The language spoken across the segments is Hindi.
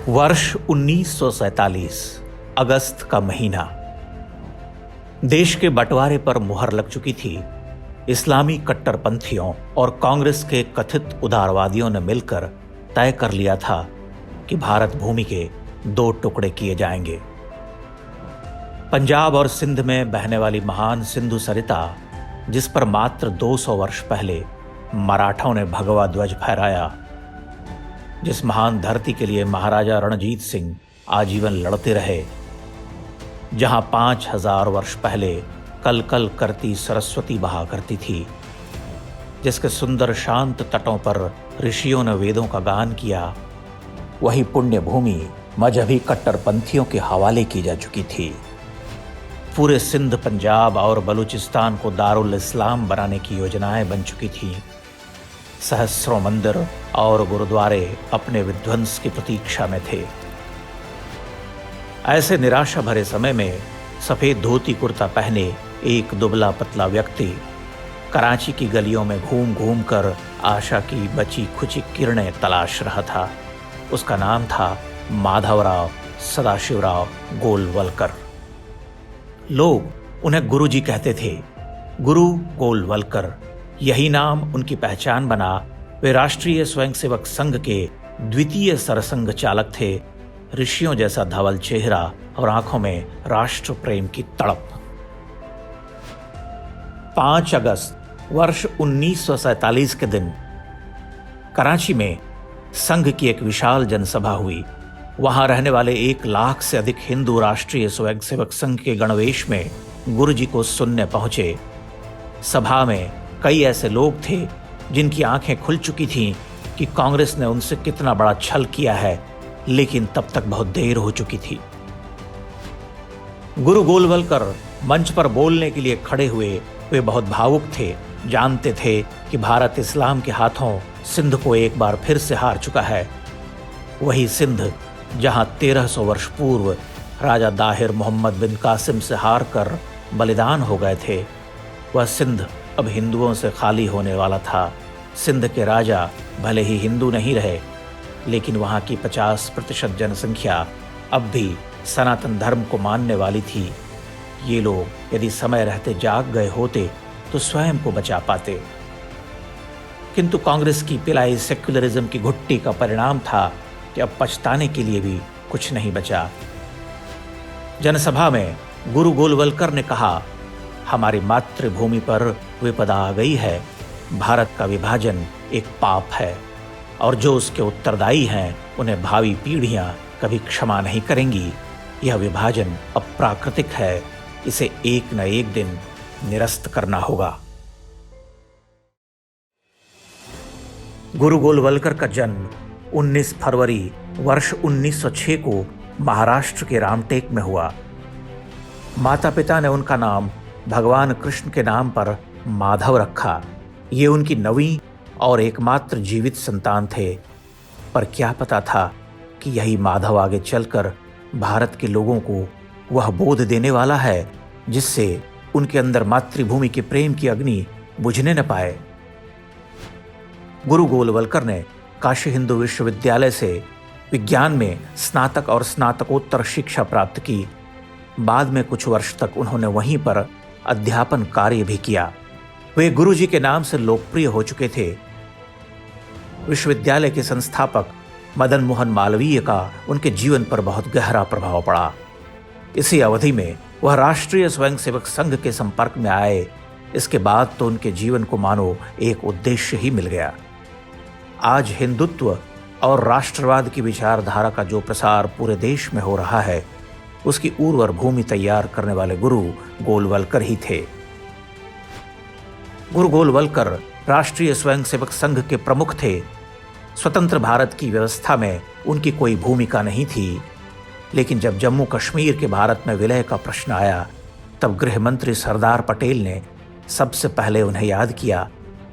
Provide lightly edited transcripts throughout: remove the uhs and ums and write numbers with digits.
वर्ष 1947 अगस्त का महीना। देश के बंटवारे पर मुहर लग चुकी थी। इस्लामी कट्टरपंथियों और कांग्रेस के कथित उदारवादियों ने मिलकर तय कर लिया था कि भारत भूमि के 2 टुकड़े किए जाएंगे। पंजाब और सिंध में बहने वाली महान सिंधु सरिता, जिस पर मात्र 200 वर्ष पहले मराठों ने भगवा ध्वज फहराया, जिस महान धरती के लिए महाराजा रणजीत सिंह आजीवन लड़ते रहे, जहां 5000 वर्ष पहले कल कल करती सरस्वती बहा करती थी, जिसके सुंदर शांत तटों पर ऋषियों ने वेदों का गान किया, वही पुण्य भूमि मजहबी कट्टरपंथियों के हवाले की जा चुकी थी। पूरे सिंध, पंजाब और बलूचिस्तान को दारुल इस्लाम बनाने की योजनाएं बन चुकी थीं। सहस्रों मंदिर और गुरुद्वारे अपने विध्वंस की प्रतीक्षा में थे। ऐसे निराशा भरे समय में सफेद धोती कुर्ता पहने एक दुबला पतला व्यक्ति कराची की गलियों में घूम घूम कर आशा की बची खुची किरणें तलाश रहा था। उसका नाम था माधवराव सदाशिवराव गोलवलकर। लोग उन्हें गुरुजी कहते थे। गुरु गोलवलकर, यही नाम उनकी पहचान बना। वे राष्ट्रीय स्वयंसेवक संघ के द्वितीय सरसंघ चालक थे। ऋषियों जैसा धवल चेहरा और आंखों में राष्ट्र प्रेम की तड़प। 5 अगस्त वर्ष 1947 के दिन कराची में संघ की एक विशाल जनसभा हुई। वहां रहने वाले 1 लाख से अधिक हिंदू राष्ट्रीय स्वयंसेवक संघ के गणवेश में गुरुजी को सुनने पहुंचे। सभा में कई ऐसे लोग थे जिनकी आंखें खुल चुकी थीं कि कांग्रेस ने उनसे कितना बड़ा छल किया है, लेकिन तब तक बहुत देर हो चुकी थी। गुरु गोलवलकर मंच पर बोलने के लिए खड़े हुए। वे बहुत भावुक थे। जानते थे कि भारत इस्लाम के हाथों सिंध को एक बार फिर से हार चुका है। वही सिंध जहां 1300 वर्ष पूर्व राजा दाहिर मोहम्मद बिन कासिम से हार कर बलिदान हो गए थे, वह सिंध अब हिंदुओं से खाली होने वाला था। सिंध के राजा भले ही हिंदू नहीं रहे, लेकिन वहां की 50% जनसंख्या अब भी सनातन धर्म को मानने वाली थी। ये लोग यदि समय रहते जाग गए होते तो स्वयं को बचा पाते, किंतु कांग्रेस की पिलाई सेक्युलरिज्म की घुट्टी का परिणाम था कि अब पछताने के लिए भी कुछ नहीं बचा। जनसभा में गुरु गोलवलकर ने कहा, हमारी मातृभूमि पर विपदा आ गई है। भारत का विभाजन एक पाप है और जो उसके उत्तरदायी हैं उन्हें भावी पीढ़ियां कभी क्षमा नहीं करेंगी। यह विभाजन अप्राकृतिक है। इसे एक न एक दिन निरस्त करना होगा। गुरु गोलवलकर का जन्म 19 फरवरी वर्ष 1906 को महाराष्ट्र के रामटेक में हुआ। माता पिता ने उनका नाम भगवान कृष्ण के नाम पर माधव रखा। ये उनकी 9वीं और एकमात्र जीवित संतान थे। पर क्या पता था कि यही माधव आगे चलकर भारत के लोगों को वह बोध देने वाला है जिससे उनके अंदर मातृभूमि के प्रेम की अग्नि बुझने न पाए। गुरु गोलवलकर ने काशी हिंदू विश्वविद्यालय से विज्ञान में स्नातक और स्नातकोत्तर शिक्षा प्राप्त की। बाद में कुछ वर्ष तक उन्होंने वहीं पर अध्यापन कार्य भी किया। वे गुरुजी के नाम से लोकप्रिय हो चुके थे। विश्वविद्यालय के संस्थापक मदन मोहन मालवीय का उनके जीवन पर बहुत गहरा प्रभाव पड़ा। इसी अवधि में वह राष्ट्रीय स्वयंसेवक संघ के संपर्क में आए। इसके बाद तो उनके जीवन को मानो एक उद्देश्य ही मिल गया। आज हिंदुत्व और राष्ट्रवाद की विचारधारा का जो प्रसार पूरे देश में हो रहा है, उसकी उर्वर भूमि तैयार करने वाले गुरु गोलवलकर ही थे। गुरु गोलवलकर राष्ट्रीय स्वयंसेवक संघ के प्रमुख थे। स्वतंत्र भारत की व्यवस्था में उनकी कोई भूमिका नहीं थी, लेकिन जब जम्मू कश्मीर के भारत में विलय का प्रश्न आया, तब गृह मंत्री सरदार पटेल ने सबसे पहले उन्हें याद किया।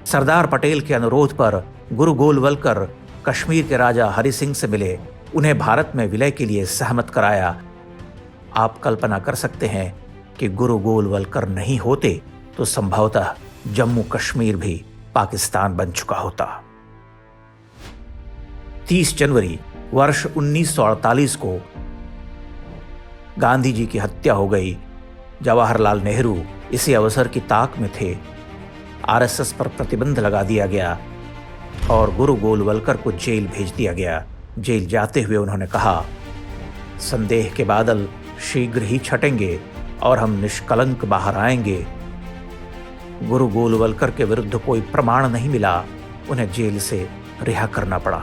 सरदार पटेल के अनुरोध पर गुरु गोलवलकर कश्मीर के राजा हरि सिंह से मिले, उन्हें भारत में विलय के लिए सहमत कराया। आप कल्पना कर सकते हैं कि गुरु गोलवलकर नहीं होते तो संभवतः जम्मू कश्मीर भी पाकिस्तान बन चुका होता। 30 जनवरी वर्ष 1948 को गांधी जी की हत्या हो गई। जवाहरलाल नेहरू इसी अवसर की ताक में थे। आरएसएस पर प्रतिबंध लगा दिया गया और गुरु गोलवलकर को जेल भेज दिया गया। जेल जाते हुए उन्होंने कहा, संदेह के बादल शीघ्र ही छटेंगे और हम निष्कलंक बाहर आएंगे। गुरु गोलवलकर के विरुद्ध कोई प्रमाण नहीं मिला, उन्हें जेल से रिहा करना पड़ा।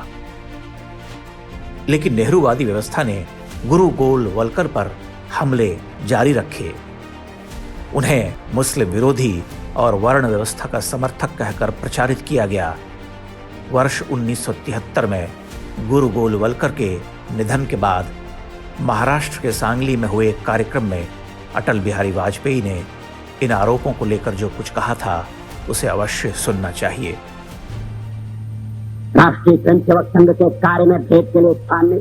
लेकिन नेहरूवादी व्यवस्था ने गुरु गोलवलकर पर हमले जारी रखे। उन्हें मुस्लिम विरोधी और वर्ण व्यवस्था का समर्थक कहकर प्रचारित किया गया। वर्ष 1973 में गुरु गोलवलकर के निधन के बाद महाराष्ट्र के सांगली में हुए एक कार्यक्रम में अटल बिहारी वाजपेयी ने इन आरोपों को लेकर जो कुछ कहा था उसे अवश्य सुनना चाहिए। राष्ट्रीय स्वयंसेवक संघ के कार्य में भेद के लिए स्थान नहीं।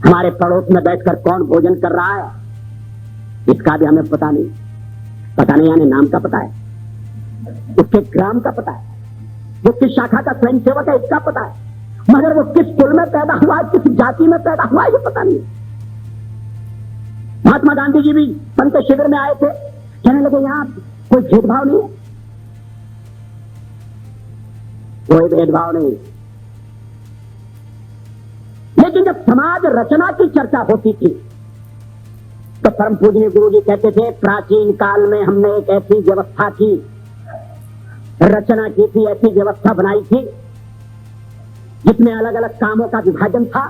हमारे पड़ोस में बैठकर कौन भोजन कर रहा है इसका भी हमें पता नहीं यानी नाम का पता है, उसके ग्राम का पता है, वो किस शाखा का स्वयंसेवक है इसका पता है, मगर वो किस कुल में पैदा हुआ है, किस जाति में पैदा हुआ है ये पता नहीं। महात्मा गांधी जी भी संत शिविर में आए थे, कहने लगे यहां कोई भेदभाव नहीं है, कोई भेदभाव नहीं। लेकिन जब समाज रचना की चर्चा होती थी तो परम पूजनीय गुरु जी कहते थे, प्राचीन काल में हमने एक ऐसी व्यवस्था की रचना की थी, ऐसी व्यवस्था बनाई थी जिसमें अलग अलग कामों का विभाजन था।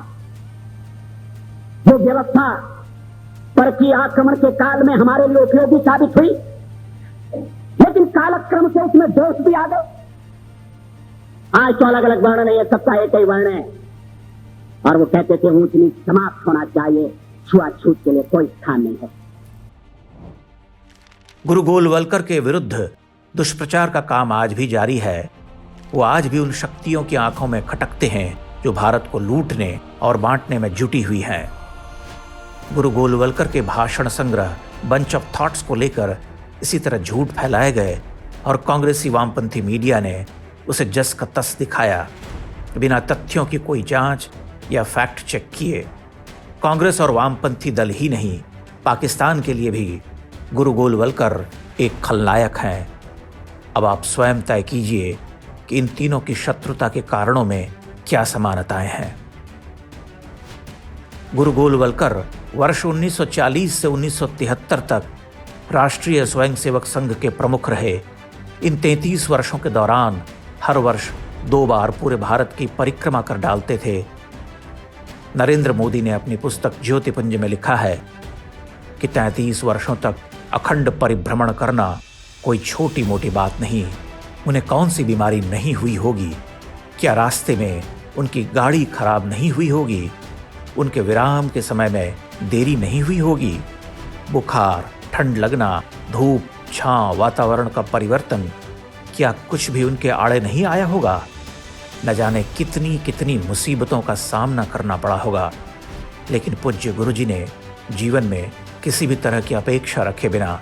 वो व्यवस्था परकीय आक्रमण के काल में हमारे लिए उपयोगी साबित हुई, लेकिन कालक्रम से उसमें दोष भी आ गए। आज तो अलग अलग वर्ण नहीं है, सबका एक ही वर्ण है। और वो कहते थे ऊंच नीच समाप्त होना चाहिए, छुआछूत के लिए कोई स्थान नहीं है। गुरु गोलवलकर के विरुद्ध दुष्प्रचार का काम आज भी जारी है। वो आज भी उन शक्तियों की आंखों में खटकते हैं जो भारत को लूटने और बांटने में जुटी हुई हैं। गुरु गोलवलकर के भाषण संग्रह बंच ऑफ थॉट्स को लेकर इसी तरह झूठ फैलाए गए और कांग्रेसी वामपंथी मीडिया ने उसे जस का तस दिखाया, बिना तथ्यों की कोई जांच या फैक्ट चेक किए। कांग्रेस और वामपंथी दल ही नहीं, पाकिस्तान के लिए भी गुरु गोलवलकर एक खलनायक हैं। अब आप स्वयं तय कीजिए कि इन तीनों की शत्रुता के कारणों में क्या समानताएं हैं। गुरु गोलवलकर वर्ष 1940 से 1973 तक राष्ट्रीय स्वयंसेवक संघ के प्रमुख रहे। इन 33 वर्षों के दौरान हर वर्ष 2 बार पूरे भारत की परिक्रमा कर डालते थे। नरेंद्र मोदी ने अपनी पुस्तक ज्योतिपुंज में लिखा है कि 33 वर्षों तक अखंड परिभ्रमण करना कोई छोटी मोटी बात नहीं। उन्हें कौन सी बीमारी नहीं हुई होगी? क्या रास्ते में उनकी गाड़ी खराब नहीं हुई होगी? उनके विराम के समय में देरी नहीं हुई होगी? बुखार, ठंड लगना, धूप, छांव, वातावरण का परिवर्तन, क्या कुछ भी उनके आड़े नहीं आया होगा? न जाने कितनी कितनी मुसीबतों का सामना करना पड़ा होगा, लेकिन पूज्य गुरुजी ने जीवन में किसी भी तरह की अपेक्षा रखे बिना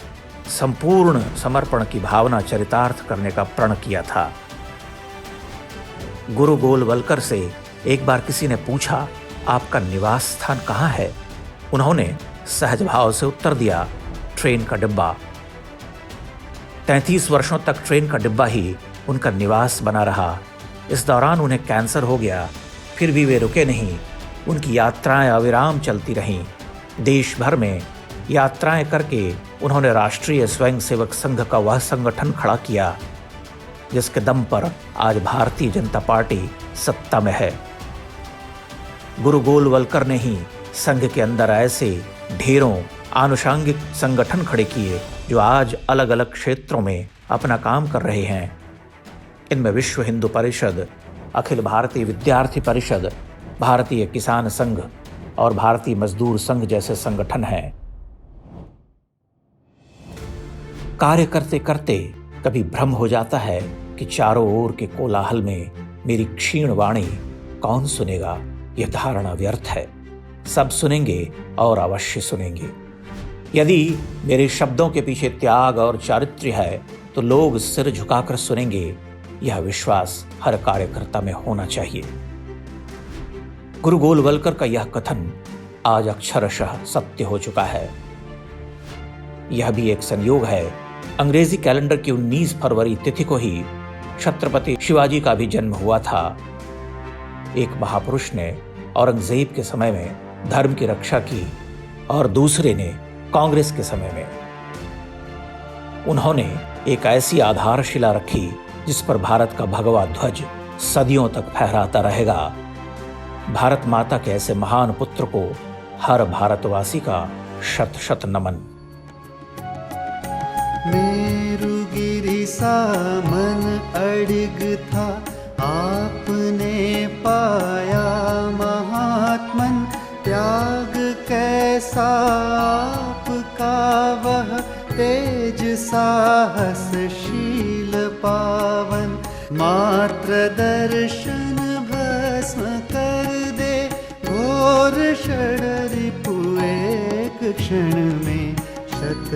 संपूर्ण समर्पण की भावना चरितार्थ करने का प्रण किया था। गुरु गोलवलकर से एक बार किसी ने पूछा, आपका निवास स्थान कहाँ है? उन्होंने सहज भाव से उत्तर दिया, ट्रेन का डिब्बा। 33 वर्षों तक ट्रेन का डिब्बा ही उनका निवास बना रहा। इस दौरान उन्हें कैंसर हो गया, फिर भी वे रुके नहीं। उनकी यात्राएं अविराम चलती रहीं। देश भर में यात्राएं करके उन्होंने राष्ट्रीय स्वयंसेवक संघ का वह संगठन खड़ा किया जिसके दम पर आज भारतीय जनता पार्टी सत्ता में है। गुरु गोलवलकर ने ही संघ के अंदर ऐसे ढेरों आनुषांगिक संगठन खड़े किए जो आज अलग अलग क्षेत्रों में अपना काम कर रहे हैं। इनमें विश्व हिंदू परिषद, अखिल भारतीय विद्यार्थी परिषद, भारतीय किसान संघ और भारतीय मजदूर संघ जैसे संगठन हैं। कार्य करते करते कभी भ्रम हो जाता है कि चारों ओर के कोलाहल में मेरी क्षीण वाणी कौन सुनेगा। यह धारणा व्यर्थ है। सब सुनेंगे और अवश्य सुनेंगे। यदि मेरे शब्दों के पीछे त्याग और चारित्र्य है तो लोग सिर झुकाकर सुनेंगे। यह विश्वास हर कार्यकर्ता में होना चाहिए। गुरु गोलवलकर का यह कथन आज अक्षरशः सत्य हो चुका है। यह भी एक संयोग है, अंग्रेजी कैलेंडर की 19 फरवरी तिथि को ही छत्रपति शिवाजी का भी जन्म हुआ था। एक महापुरुष ने औरंगजेब के समय में धर्म की रक्षा की और दूसरे ने कांग्रेस के समय में। उन्होंने एक ऐसी आधारशिला रखी जिस पर भारत का भगवा ध्वज सदियों तक फहराता रहेगा। भारत माता के ऐसे महान पुत्र को हर भारतवासी का शत शत नमन। मेरुगिरि सा मन अडिग था, आपने पाया महात्मन। त्याग कैसा आपका वह, तेज साहसशील पावन। मात्र दर्शन भस्म कर दे, घोर षड्रिपु एक क्षण में। शत